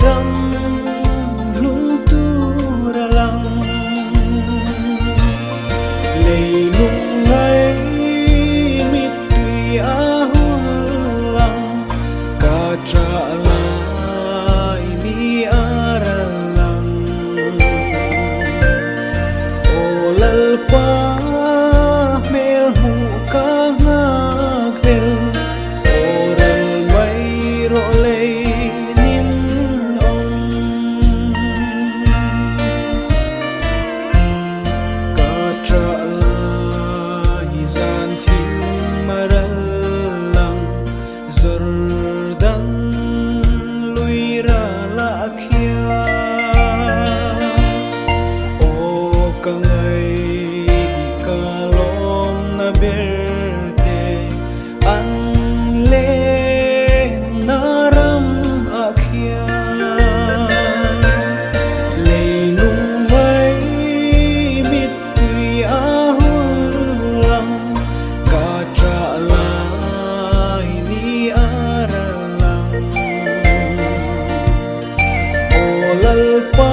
ram luntur lang lei nung ngay mít tùy ahul lang cả trả lại ni ara lang ô lal pa mel hu ka ngak del oral mai ro lei nin ong cả trả lại gian thiên maral lang zordan lui ra la khia o kangai ka lom na berte an le naram akhia le nu mai mit tui ahul lam ka tra lai ni ara lang o lal pa